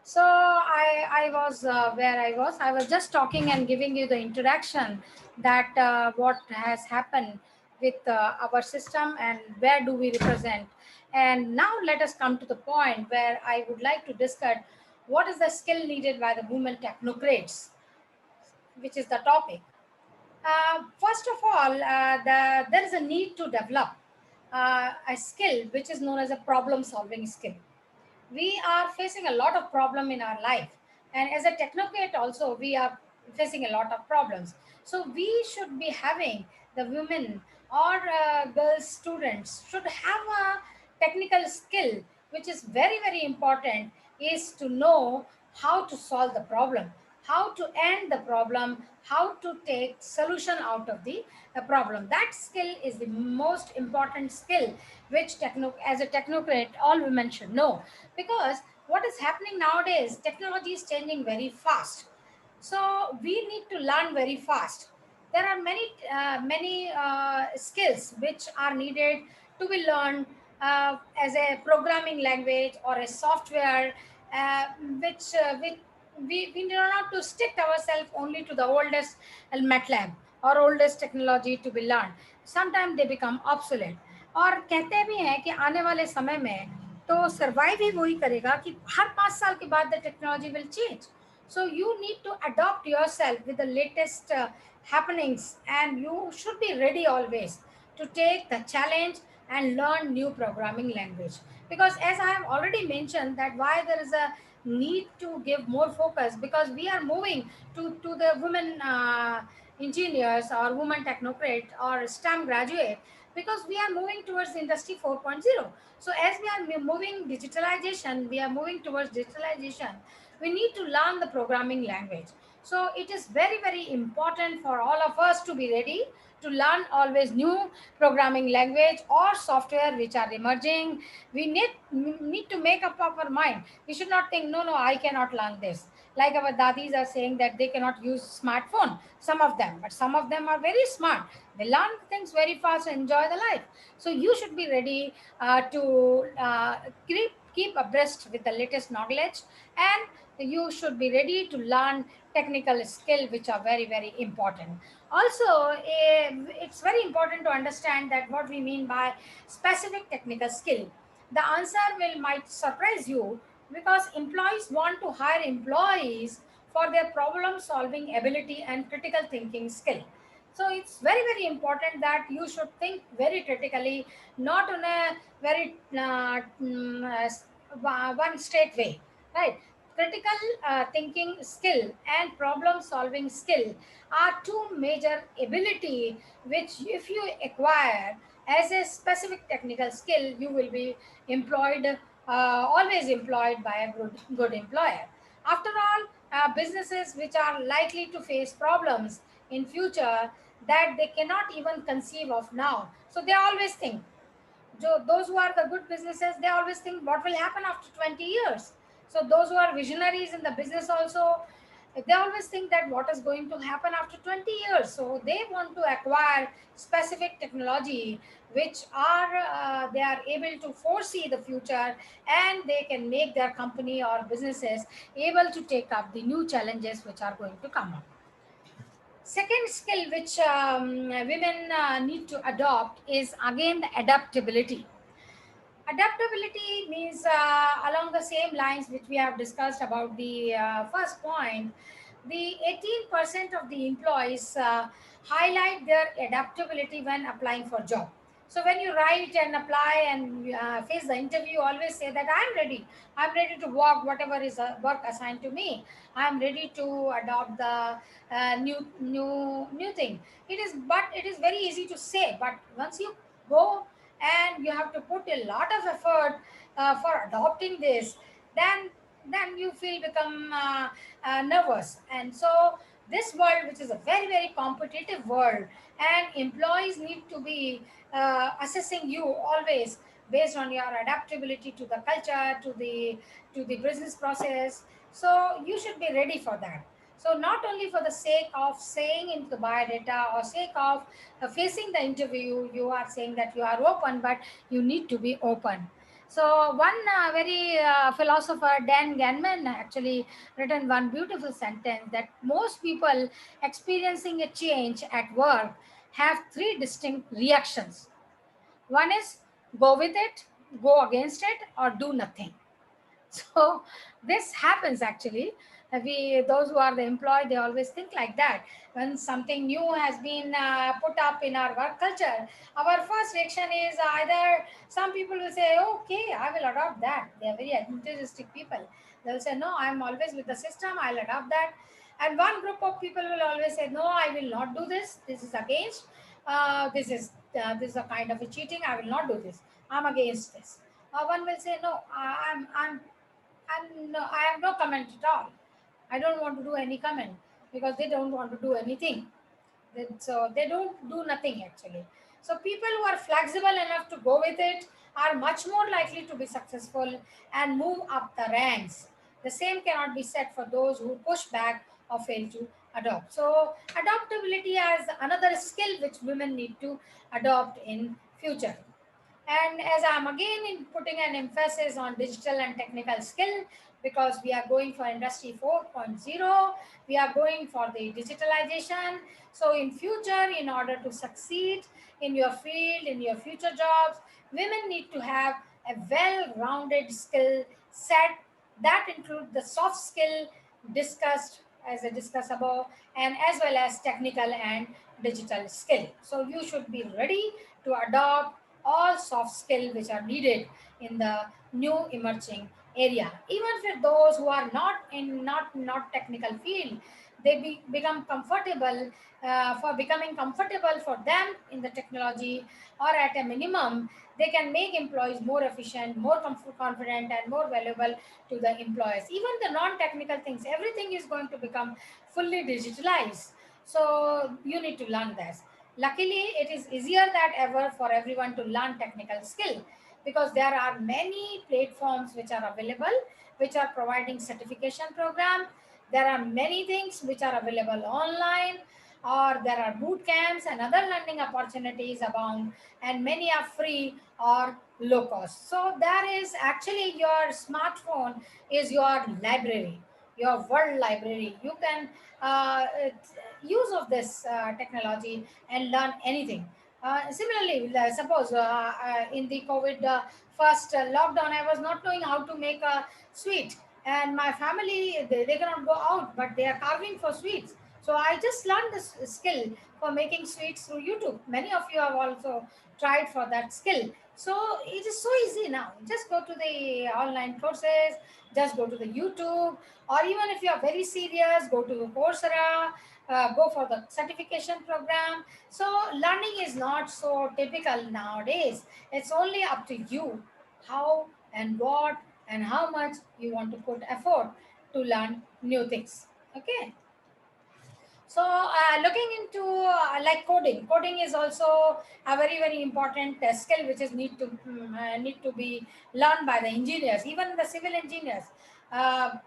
So I was where I was. I was just talking and giving you the introduction that what has happened with our system and where do we represent. And now let us come to the point where I would like to discuss what is the skill needed by the women technocrats, which is the topic. First of all, there is a need to develop a skill which is known as a problem solving skill. We are facing a lot of problem in our life, and as a technocrat also we are facing a lot of problems. So we should be having the women or girls students should have a technical skill which is very very important, is to know how to solve the problem, how to end the problem, how to take solution out of the problem. That skill is the most important skill which as a technocrat all women should know, because what is happening nowadays, technology is changing very fast, so we need to learn very fast. There are many skills which are needed to be learned as a programming language or a software, which we do not to stick ourselves only to the oldest MATLAB or oldest technology to be learned. Sometimes they become obsolete. और कहते भी हैं कि आने वाले समय में तो सर्वाइव ही वही करेगा कि हर 5 साल के बाद the technology will change. So you need to adopt yourself with the latest happenings, and you should be ready always to take the challenge and learn new programming language. Because as I have already mentioned that why there is a need to give more focus, because we are moving to the women engineers or women technocrat or STEM graduate, because we are moving towards industry 4.0. So as we are moving digitalization, we are moving towards digitalization, we need to learn the programming language. So it is very very important for all of us to be ready to learn always new programming language or software which are emerging. We need to make up our mind. We should not think, no, I cannot learn this. Like our dadis are saying that they cannot use smartphone, some of them, but some of them are very smart. They learn things very fast and enjoy the life. So you should be ready to keep abreast with the latest knowledge, and you should be ready to learn technical skill which are very very important. Also, it's very important to understand that what we mean by specific technical skill. The answer will might surprise you, because employees want to hire employees for their problem solving ability and critical thinking skill. So it's very very important that you should think very critically, not in a very one straight way, right? Critical thinking skill and problem solving skill are two major ability which if you acquire as a specific technical skill, you will be employed, always employed by a good employer. After all, businesses which are likely to face problems in future that they cannot even conceive of now, so they always think, those who are the good businesses, they always think what will happen after 20 years. So those who are visionaries in the business also, they always think that what is going to happen after 20 years. So they want to acquire specific technology which are they are able to foresee the future, and they can make their company or businesses able to take up the new challenges which are going to come up. Second skill which women need to adopt is again the adaptability. Adaptability means along the same lines which we have discussed about the first point, the 18% of the employees highlight their adaptability when applying for job. So when you write and apply and face the interview, always say that I'm ready to work whatever is work assigned to me. I'm ready to adopt the new thing. It is very easy to say, but once you go and you have to put a lot of effort for adopting this, then you feel become nervous. And so this world, which is a very very competitive world, and employees need to be assessing you always based on your adaptability to the culture, to the business process. So you should be ready for that. So not only for the sake of saying into the biodata or sake of facing the interview, you are saying that you are open, but you need to be open. So one very philosopher Dan Ganman actually written one beautiful sentence that most people experiencing a change at work have three distinct reactions. One is go with it, go against it, or do nothing. So this happens actually. We those who are the employee, they always think like that. When something new has been put up in our work culture, our first reaction is either some people will say, "Okay, I will adopt that." They are very enthusiastic people. They will say, "No, I'm always with the system. I'll adopt that." And one group of people will always say, "No, I will not do this. This is against. This is a kind of a cheating. I will not do this. I'm against this." One will say, "No, and I have no comment at all. I don't want to do any comment because they don't want to do anything. So they don't do nothing actually. So people who are flexible enough to go with it are much more likely to be successful and move up the ranks. The same cannot be said for those who push back or fail to adopt. So adaptability is another skill which women need to adopt in future. And as I'm again putting an emphasis on digital and technical skill, because we are going for industry 4.0, we are going for the digitalization. So in future, in order to succeed in your field, in your future jobs, women need to have a well-rounded skill set that include the soft skill discussed as I discussed above, and as well as technical and digital skill. So you should be ready to adopt all soft skills which are needed in the new emerging area. Even for those who are not technical field, they become comfortable for becoming comfortable for them in the technology, or at a minimum they can make employees more efficient, more confident, and more valuable to the employers. Even the non-technical things, everything is going to become fully digitalized. So you need to learn this. Luckily, it is easier than ever for everyone to learn technical skill, because there are many platforms which are available, which are providing certification program. There are many things which are available online, or there are boot camps and other learning opportunities abound, and many are free or low cost. So there is actually your smartphone is your library, your world library. You can use of this technology and learn anything. Similarly, suppose in the COVID first lockdown, I was not knowing how to make a sweet, and my family they cannot go out, but they are carving for sweets. So I just learned this skill for making sweets through YouTube. Many of you have also tried for that skill. So it is so easy now. Just go to the online courses, just go to the YouTube, or even if you are very serious, go to Coursera, go for the certification program. So learning is not so typical nowadays. It's only up to you how and what and how much you want to put effort to learn new things. Okay. So looking into like coding is also a very important skill which is need to be learned by the engineers, even the civil engineers.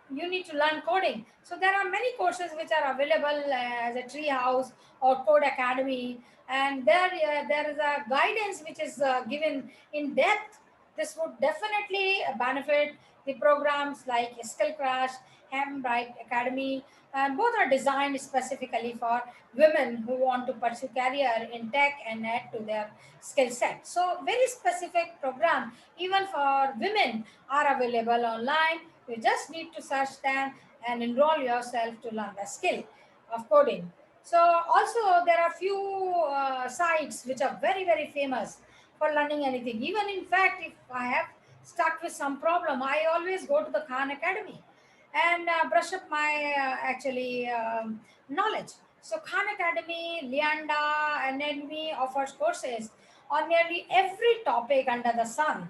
You need to learn coding. So there are many courses which are available as a tree house or code academy, and there is a guidance which is given in depth. This would definitely benefit the programs like Skill Crash, Hambright Academy, and both are designed specifically for women who want to pursue career in tech and add to their skill set. So very specific program even for women are available online. You just need to search them and enroll yourself to learn the skill of coding. So also there are few sites which are very famous for learning anything. Even in fact, if I have stuck with some problem, I always go to the Khan Academy and brush up my actually knowledge. So Khan Academy, Leanda, and NME offers courses on nearly every topic under the sun.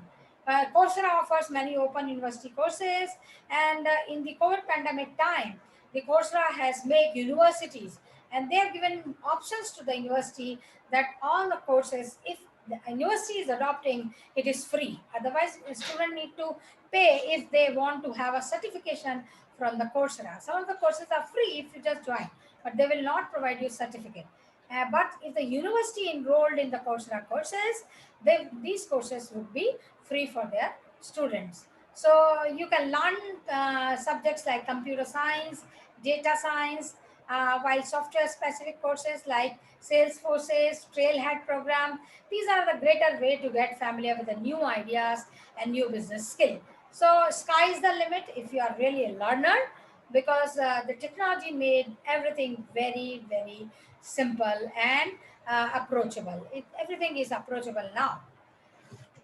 Coursera offers many open university courses, and in the COVID pandemic time, the Coursera has made universities, and they have given options to the university that all the courses, if the university is adopting, it is free. Otherwise, a student need to pay if they want to have a certification from the Coursera. Some of the courses are free if you just join, but they will not provide you certificate. But if the university enrolled in the Coursera courses, these courses would be free for their students. So you can learn subjects like computer science, data science, while software specific courses like Salesforce's Trailhead program. These are the greater way to get familiar with the new ideas and new business skill. So sky is the limit if you are really a learner, because the technology made everything very, very simple and approachable. Everything is approachable now.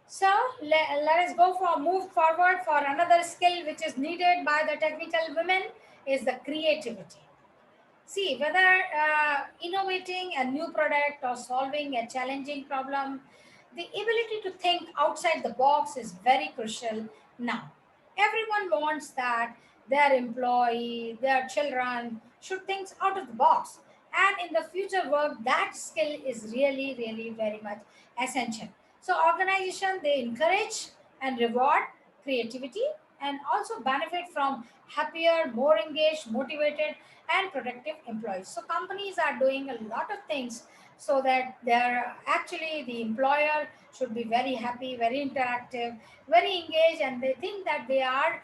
So let us go for move forward for another skill which is needed by the technical women is the creativity. See, whether innovating a new product or solving a challenging problem, the ability to think outside the box is very crucial now. Everyone wants that their employee, their children should think out of the box. And in the future work, that skill is really, really very much essential. So organization, they encourage and reward creativity and also benefit from happier, more engaged, motivated, and productive employees. So companies are doing a lot of things so that they're actually the employer should be very happy, very interactive, very engaged, and they think that they are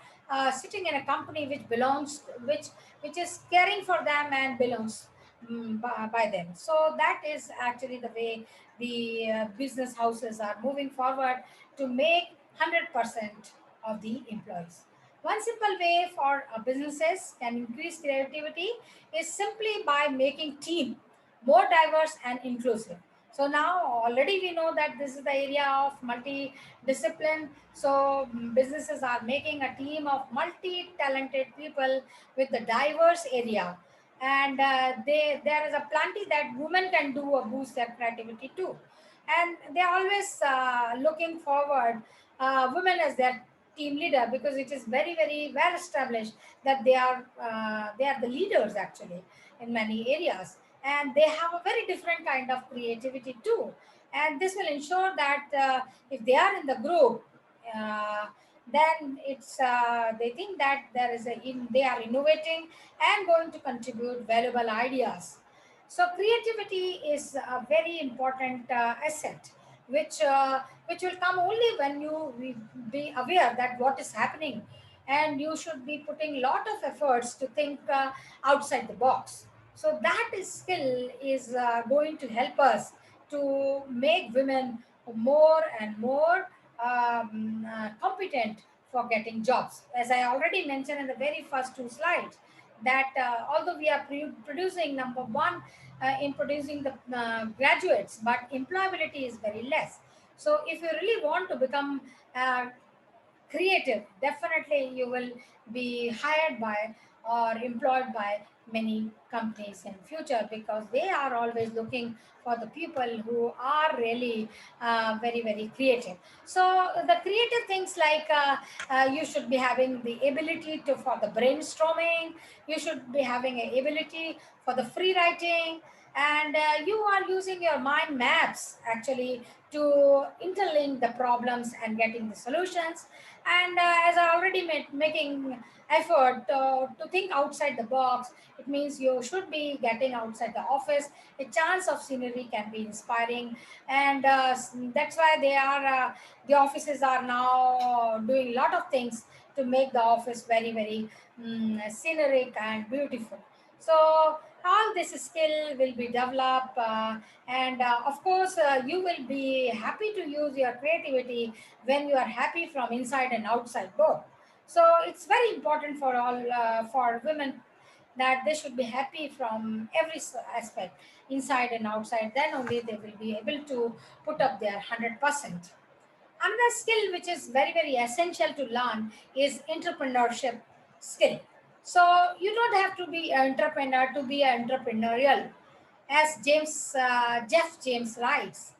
sitting in a company which belongs, which is caring for them and belongs by them. So that is actually the way the business houses are moving forward to make 100% of the employees. One simple way for businesses can increase creativity is simply by making team more diverse and inclusive. So now already we know that this is the area of multi-discipline. So businesses are making a team of multi-talented people with the diverse area, and there is a plenty that women can do a boost their creativity too, and they are always looking forward women as their team leader, because it is very, very well established that they are the leaders actually in many areas, and they have a very different kind of creativity too, and this will ensure that if they are in the group, uh, then it's they think that they are innovating and going to contribute valuable ideas. So creativity is a very important asset, which will come only when you be aware that what is happening, and you should be putting lot of efforts to think outside the box. So that is skill is going to help us to make women more and more competent for getting jobs. As I already mentioned in the very first two slides, that although we are producing number one in producing the graduates, but employability is very less. So if you really want to become creative, definitely you will be hired by or employed by many companies in future, because they are always looking for the people who are really very, very creative. So the creative things like you should be having the ability to for the brainstorming, you should be having an ability for the free writing, and you are using your mind maps actually to interlink the problems and getting the solutions. And as I already making effort to think outside the box, it means you should be getting outside the office. A chance of scenery can be inspiring, and that's why the offices are now doing a lot of things to make the office very, very scenic and beautiful. So all this skill will be developed, and of course you will be happy to use your creativity when you are happy from inside and outside both. So it's very important for all for women that they should be happy from every aspect, inside and outside. Then only they will be able to put up their 100%. Another skill which is very, very essential to learn is entrepreneurship skill. So you don't have to be an entrepreneur to be an entrepreneurial, as Jeff James writes.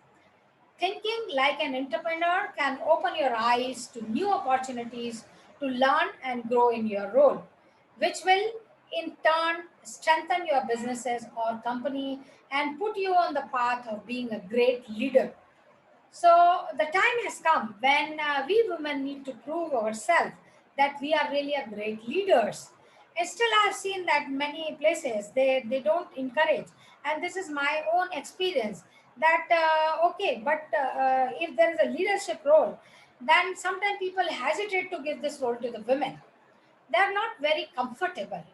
Thinking like an entrepreneur can open your eyes to new opportunities to learn and grow in your role, which will in turn strengthen your businesses or company and put you on the path of being a great leader. So the time has come when we women need to prove ourselves that we are really a great leaders. And still, I've seen that many places they don't encourage, and this is my own experience. That okay, but if there is a leadership role, then sometimes people hesitate to give this role to the women. They are not very comfortable.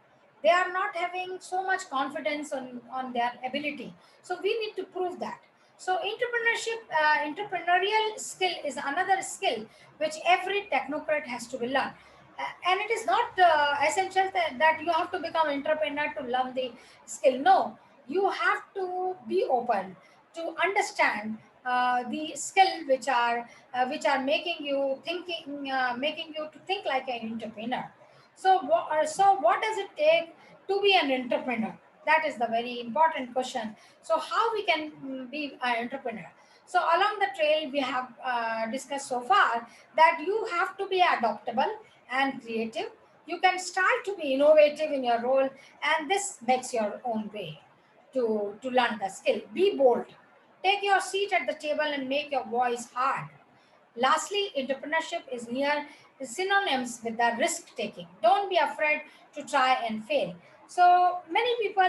They are not having so much confidence on their ability. So we need to prove that. So entrepreneurial skill is another skill which every technocrat has to be learned. And it is not essential that you have to become entrepreneur to learn the skill. No, you have to be open to understand the skill which are making you to think like an entrepreneur. So what does it take to be an entrepreneur? That is the very important question. So how we can be an entrepreneur? So along the trail we have discussed so far that you have to be adaptable and creative. You can start to be innovative in your role, and this makes your own way to learn the skill. Be bold. Take your seat at the table and make your voice heard. Lastly, entrepreneurship is near synonyms with the risk taking. Don't be afraid to try and fail. So many people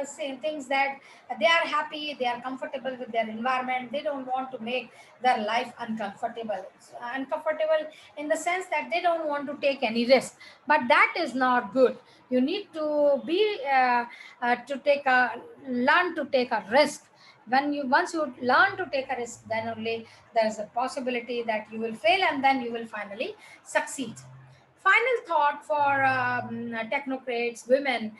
say things that they are happy, they are comfortable with their environment, they don't want to make their life uncomfortable. Uncomfortable in the sense that they don't want to take any risk. But that is not good. You need to be to take a learn to take a risk. When you once you learn to take a risk, then only there is a possibility that you will fail and then you will finally succeed. Final thought for technocrats, women,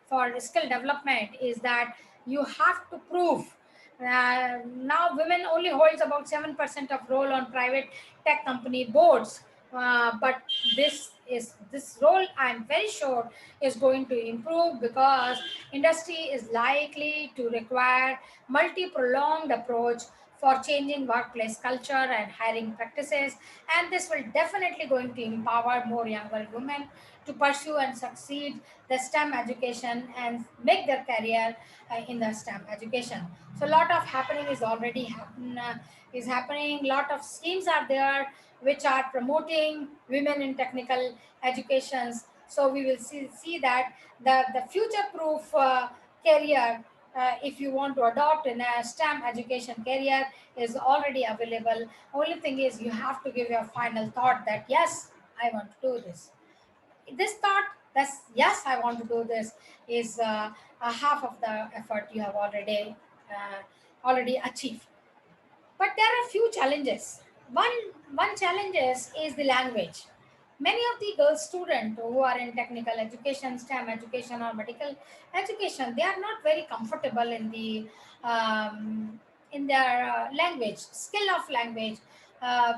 for skill development is that you have to prove. Now, women only holds about 7% of role on private tech company boards, but this role I'm very sure is going to improve because industry is likely to require multi-pronged approach for changing workplace culture and hiring practices, and this will definitely going to empower more younger women to pursue and succeed the STEM education and make their career in the STEM education. So a lot of happening is already is happening. Lot of schemes are there which are promoting women in technical educations. So we will see that the future proof career, if you want to adopt in a STEM education career, is already available. Only thing is you have to give your final thought that yes, I want to do this thought. That's yes, I want to do this is a half of the effort you have already achieved. But there are few challenges. One challenges is the language. Many of the girl students who are in technical education, STEM education, or medical education, they are not very comfortable in their language, skill of language,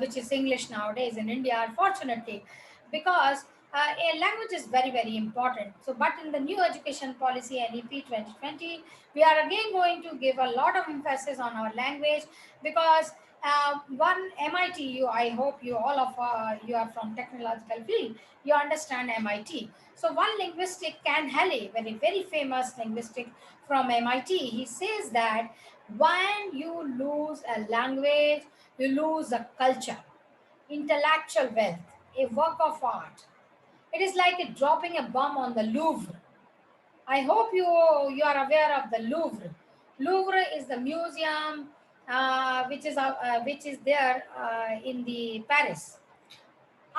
which is English nowadays in India, unfortunately, because a language is very important. So, but in the new education policy NEP 2020, we are again going to give a lot of emphasis on our language because one MIT, I hope you all of you are from technological field, you understand MIT. So one linguistic, Ken Halley, very famous linguistic from MIT, he says that when you lose a language, you lose a culture, intellectual wealth, a work of art. It is like dropping a bomb on the Louvre. I hope you are aware of the Louvre. Louvre is the museum which is there in the Paris.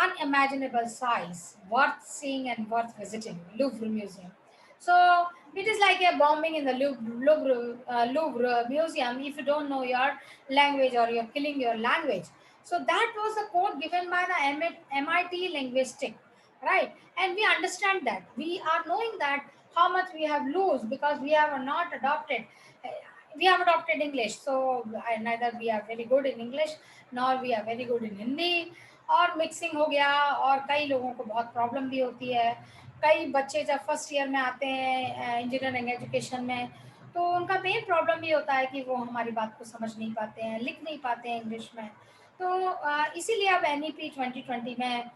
Unimaginable size, worth seeing and worth visiting. Louvre Museum. So it is like a bombing in the Louvre Museum if you don't know your language or you're killing your language. So that was a quote given by the MIT linguistic, right? And we understand that. We are knowing that how much we have lose because we have not adopted. We have adopted English, so neither we are very good in English nor we are very good in Hindi, और mixing हो गया और कई लोगों को बहुत problem भी होती है. कई बच्चे जब फर्स्ट ईयर में आते हैं इंजीनियरिंग एजुकेशन में, तो उनका मेन प्रॉब्लम ये होता है कि वो हमारी बात को समझ नहीं पाते हैं, लिख नहीं पाते हैं इंग्लिश में. तो इसीलिए अब NEP 2020 में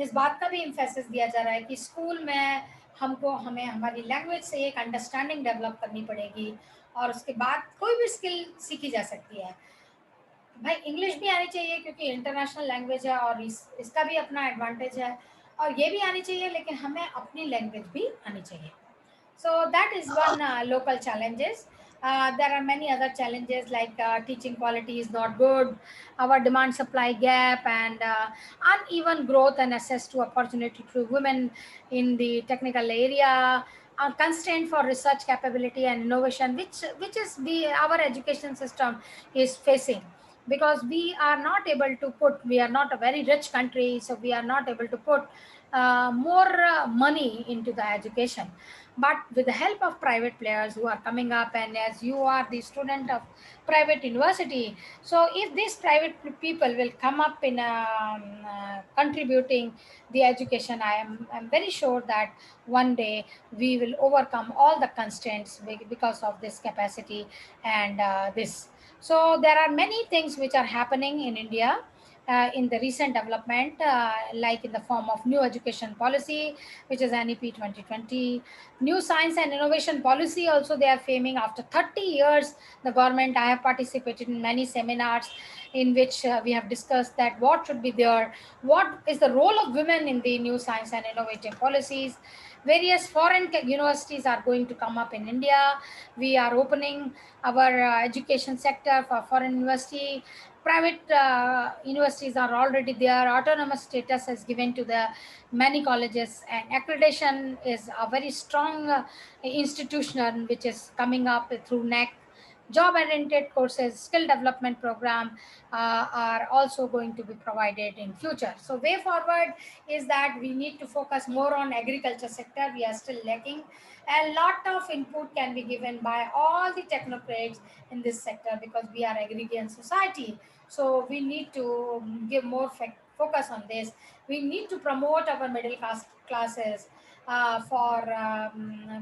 इस बात का भी इम्फेसिस दिया जा रहा है कि स्कूल में हमें हमारी लैंग्वेज से एक अंडरस्टैंडिंग डेवलप करनी पड़ेगी और उसके बाद कोई भी स्किल सीखी जा सकती है. भाई इंग्लिश भी आनी चाहिए क्योंकि इंटरनेशनल लैंग्वेज है और इसका भी अपना एडवांटेज है, और ये भी आनी चाहिए लेकिन हमें अपनी लैंग्वेज भी आनी चाहिए. So that is one local challenges. There are many other challenges like teaching quality is not good, our demand supply gap, and uneven growth and access to opportunity to women in the technical area, constraint for research capability and innovation, which is our education system is facing, because we are not able to put, we are not a very rich country, so we are not able to put more money into the education. But with the help of private players who are coming up, and as you are the student of private university, so if these private people will come up in contributing the education, I'm very sure that one day we will overcome all the constraints because of this capacity and this. So there are many things which are happening in India in the recent development, like in the form of new education policy, which is NEP 2020, new science and innovation policy. Also, they are framing after 30 years. The government, I have participated in many seminars in which we have discussed that what should be there, what is the role of women in the new science and innovative policies. Various foreign universities are going to come up in India. We are opening our education sector for foreign university. Private universities are already there. Autonomous status is given to the many colleges, and accreditation is a very strong institution which is coming up through NEC. Job oriented courses, skill development program are also going to be provided in future. So way forward is that we need to focus more on agriculture sector. We are still lacking. A lot of input can be given by all the technocrats in this sector, because we are agrarian society. So we need to give more focus on this. We need to promote our middle class classes for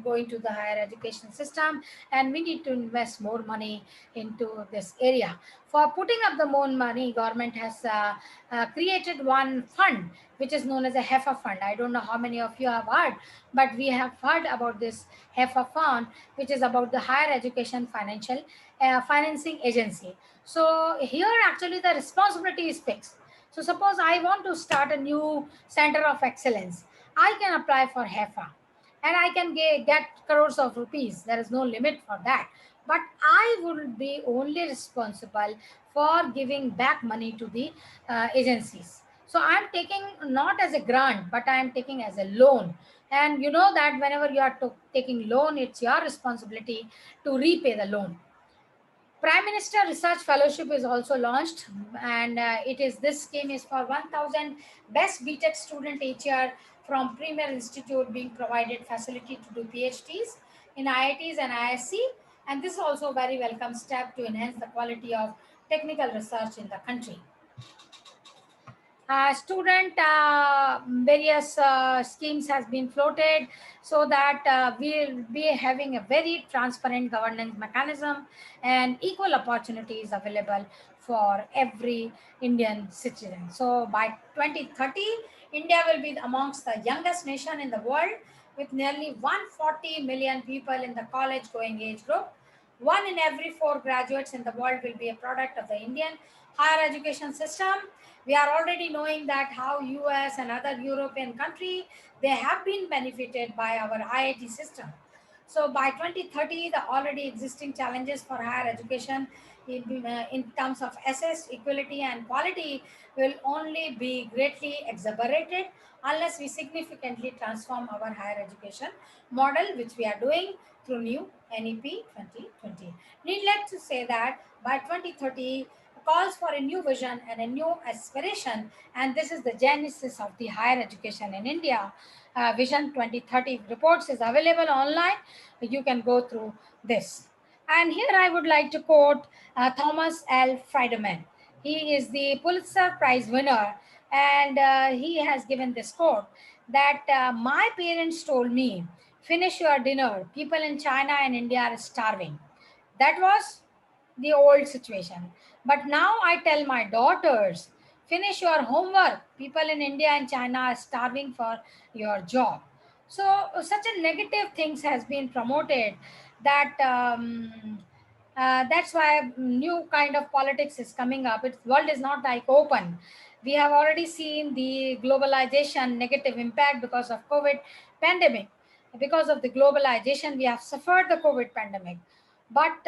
going to the higher education system, and we need to invest more money into this area. For putting up the more money, government has created one fund which is known as a Heifer Fund. I don't know how many of you have heard, but we have heard about this Heifer Fund, which is about the higher education financial financing agency. So here actually the responsibility is fixed. So suppose I want to start a new center of excellence, I can apply for HEFA and I can get crores of rupees. There is no limit for that. But I will be only responsible for giving back money to the agencies. So I'm taking not as a grant, but I'm taking as a loan. And you know that whenever you are taking loan, it's your responsibility to repay the loan. Prime Minister Research Fellowship is also launched, and it is this scheme is for 1,000 best BTech student each year from Premier Institute, being provided facility to do PhDs in IITs and ISC, and this is also a very welcome step to enhance the quality of technical research in the country. Student various schemes has been floated, so that we'll be having a very transparent governance mechanism and equal opportunities available for every Indian citizen. So by 2030, India will be amongst the youngest nation in the world, with nearly 140 million people in the college going age group. One in every four graduates in the world will be a product of the Indian higher education system. We are already knowing that how US and other European country, they have been benefited by our IIT system. So by 2030, the already existing challenges for higher education in terms of access, equality, and quality will only be greatly exacerbated unless we significantly transform our higher education model, which we are doing through new NEP 2020. Needless to say that by 2030, calls for a new vision and a new aspiration, and this is the genesis of the higher education in India. Vision 2030 reports is available online. You can go through this. And here I would like to quote Thomas L. Friedman. He is the Pulitzer Prize winner, and he has given this quote that my parents told me, finish your dinner. People in China and India are starving. That was the old situation. But now I tell my daughters, finish your homework. People in India and China are starving for your job. So such a negative things has been promoted that that's why new kind of politics is coming up. Its world is not like open. We have already seen the globalization negative impact because of COVID pandemic. Because of the globalization, we have suffered the COVID pandemic. But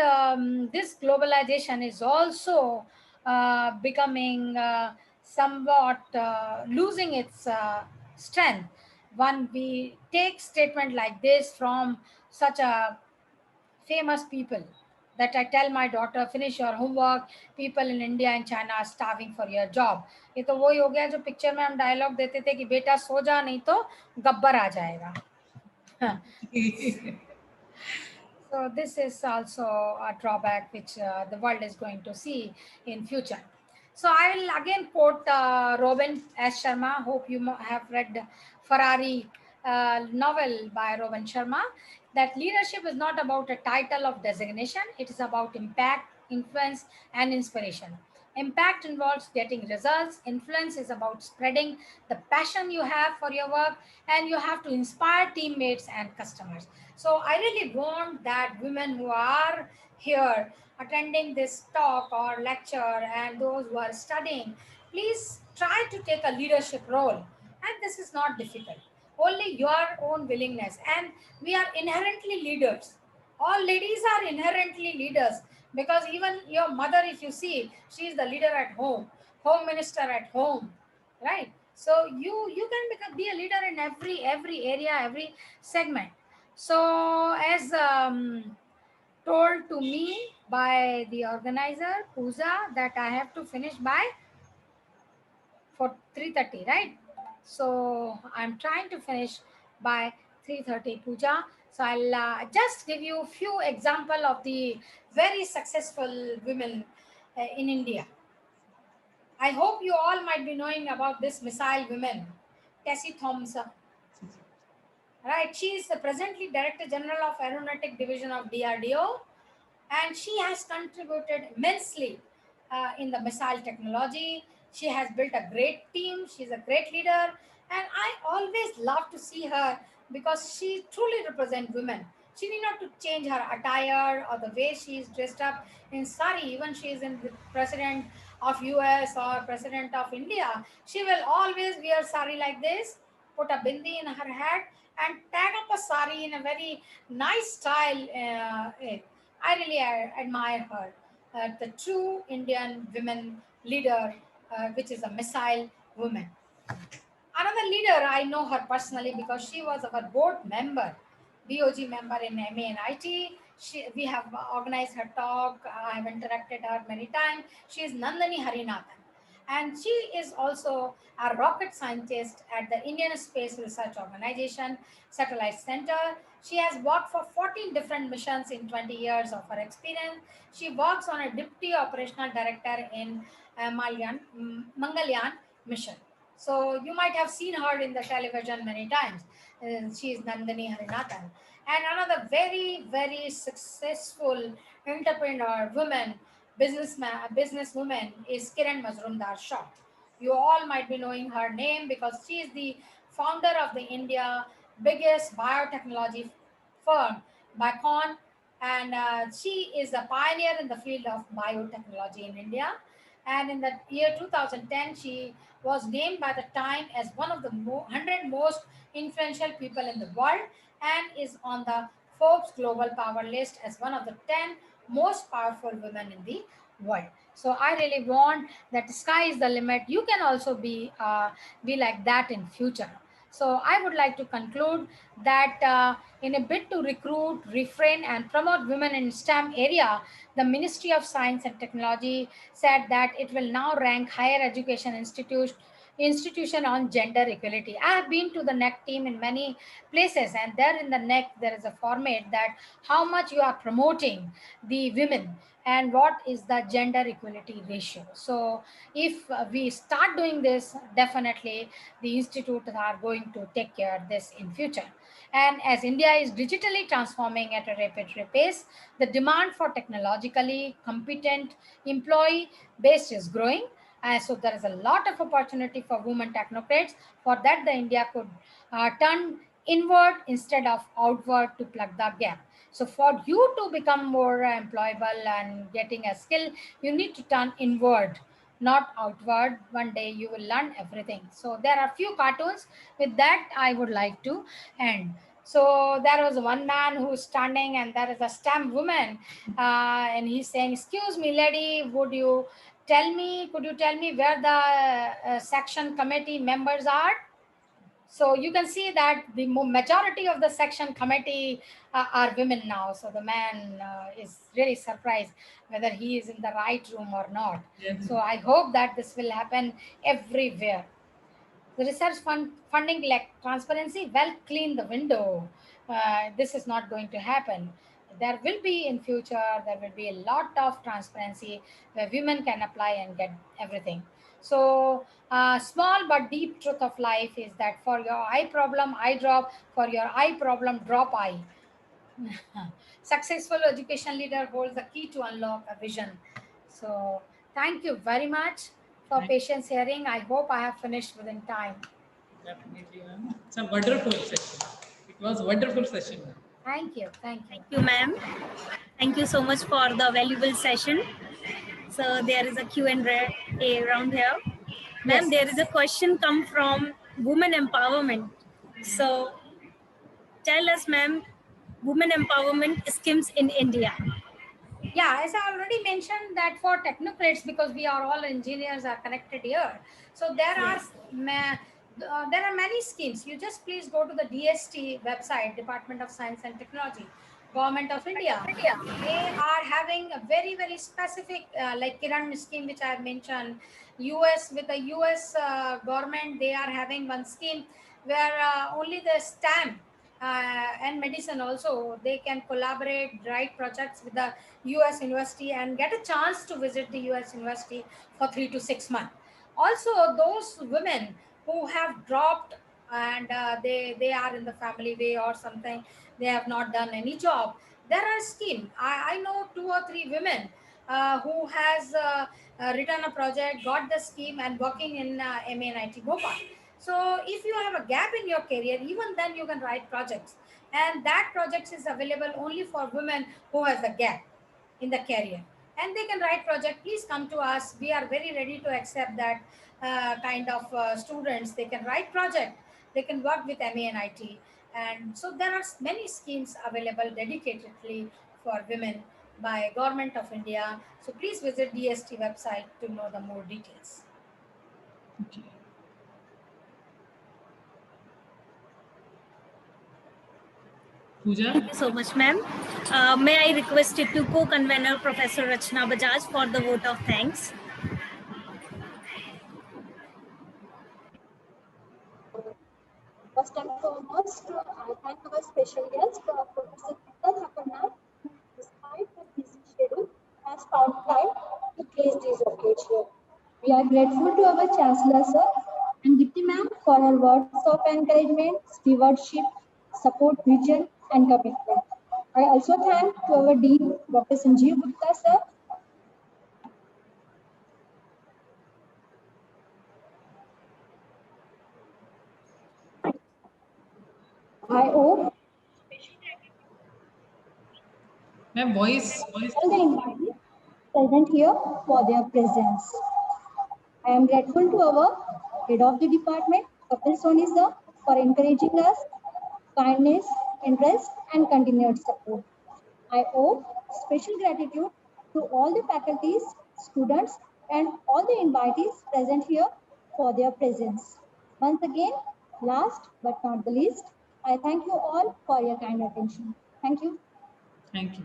this globalization is also becoming somewhat losing its strength. When we take statement like this from such a famous people, that I tell my daughter finish your homework, people in India and China are starving for your job, ये तो वही हो गया जो picture में हम dialogue देते थे कि बेटा सो जा नहीं तो गब्बर आ जाएगा. So this is also a drawback which the world is going to see in future. So I will again quote Robin S. Sharma. Hope you have read Ferrari novel by Robin Sharma. That leadership is not about a title of designation. It is about impact, influence, and inspiration. Impact involves getting results. Influence is about spreading the passion you have for your work, and you have to inspire teammates and customers. So I really want that women who are here attending this talk or lecture and those who are studying, please try to take a leadership role. And this is not difficult. Only your own willingness. And we are inherently leaders. All ladies are inherently leaders, because even your mother, if you see, she is the leader at home, home minister at home, right? So you can be a leader in every area, every segment. So, as told to me by the organizer, Pooja, that I have to finish by for 3:30, right? So, I'm trying to finish by 3:30, Pooja. So, I'll just give you a few example of the very successful women in India. I hope you all might be knowing about this missile women, Tessie Thompson. Right, she is the presently Director General of Aeronautic Division of DRDO, and she has contributed immensely in the missile technology. She has built a great team. She's a great leader, and I always love to see her because she truly represents women. She need not to change her attire or the way she is dressed up in sari. Even she is in the president of US or president of India, she will always wear sari like this, put a bindi in her head, and tag up a sari in a very nice style. I really admire her, the true Indian women leader, which is a missile woman. Another leader, I know her personally because she was our board member, BOG member in MA and IT. We have organized her talk. I have interacted her many times. She is Nandaniharinada. And she is also a rocket scientist at the Indian Space Research Organization Satellite Center. She has worked for 14 different missions in 20 years of her experience. She works on a deputy operational director in Mangalyaan mission. So you might have seen her in the television many times. She is Nandini Harinathan. And another very, very successful entrepreneur, woman, businesswoman is Kiran MazumdarShaw. You all might be knowing her name because she is the founder of the India biggest biotechnology firm, Bicon, and she is a pioneer in the field of biotechnology in India. And in the year 2010, she was named by the Time as one of the 100 most influential people in the world, and is on the Forbes Global Power list as one of the 10 most powerful women in the world. So I really want that sky is the limit. You can also be like that in future. So I would like to conclude that in a bid to recruit, refrain, and promote women in STEM area, the Ministry of Science and Technology said that it will now rank higher education institution on gender equality. I have been to the NEC team in many places, and there in the NEC there is a format that how much you are promoting the women and what is the gender equality ratio. So if we start doing this, definitely the institute are going to take care of this in future. And as India is digitally transforming at a rapid pace, the demand for technologically competent employee base is growing. So there is a lot of opportunity for women technocrats. For that, the India could turn inward instead of outward to plug the gap. So for you to become more employable and getting a skill, you need to turn inward, not outward. One day you will learn everything. So there are few cartoons. With that, I would like to end. So there was one man who's standing, and there is a stamp woman, and he's saying, "Excuse me, lady, could you tell me where the section committee members are?" So you can see that the majority of the section committee are women now. So the man is really surprised whether he is in the right room or not. Yes. So I hope that this will happen everywhere. The research funding lack transparency. Well, clean the window. This is not going to happen. There will be in future. There will be a lot of transparency where women can apply and get everything. So, small but deep truth of life is that for your eye problem, eye drop. For your eye problem, drop eye. Successful education leader holds the key to unlock a vision. So, thank you very much for patience hearing. I hope I have finished within time. Definitely, ma'am. It's a wonderful session. It was a wonderful session, ma'am. Thank you. Thank you. Thank you, ma'am. Thank you so much for the valuable session. So there is a Q&A round here. Ma'am, Yes. there is a question come from women empowerment. So tell us, ma'am, women empowerment schemes in India. Yeah, as I already mentioned that for technocrats, because we are all engineers are connected here. So Yes. there are many schemes. You just please go to the DST website, Department of Science and Technology, Government of India. They are having a very specific, like Kiran scheme, which I have mentioned. US, with the US government, they are having one scheme where only the STEM and medicine also, they can collaborate, write projects with the US university and get a chance to visit the US university for 3 to 6 months. Also, those women who have dropped and they are in the family way or something, they have not done any job. There are scheme. I know 2 or 3 women who has written a project, got the scheme, and working in MNIT Bhopal. So if you have a gap in your career, even then you can write projects, and that project is available only for women who has the gap in the career, and they can write project. Please come to us. We are very ready to accept that kind of students. They can write project, they can work with MANIT, and so there are many schemes available dedicatedly for women by Government of India. So please visit DST website to know the more details. Okay. Pooja? Thank you so much, ma'am. May I request it to co-convener Professor Rachna Bajaj for the vote of thanks. First and foremost, I thank our special guest, Professor Rabindranath Tagore, who, despite her busy schedule, has found time to grace this occasion. We are grateful to our Chancellor, sir, and Dipti ma'am for her words of encouragement, stewardship, support, vision, and commitment. I also thank to our Dean, Dr. Sanjeev Gupta, sir. I owe Ma'am, voice. all the invitees present here for their presence. I am grateful to our head of the department, Kapil Soni sir, for encouraging us, kindness, interest, and continued support. I owe special gratitude to all the faculties, students, and all the invitees present here for their presence. Once again, last but not the least, I thank you all for your kind attention. Thank you. Thank you.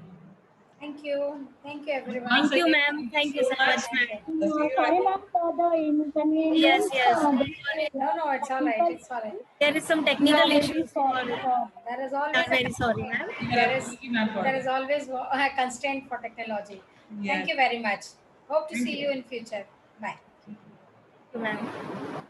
Thank you. Thank you, everyone. Once Thank you, again, ma'am. Thank you so much, ma'am. Sorry, ma'am, for the Yes, inconvenience. yes. No, it's all right. It's all right. There is some technical issues. Sorry for There is I'm always very sorry, ma'am. we are absolutely ma'am for there is that. always a constraint for technology. Yes. Thank you very much. Hope to Thank see you. you in future. Bye. Thank you, ma'am.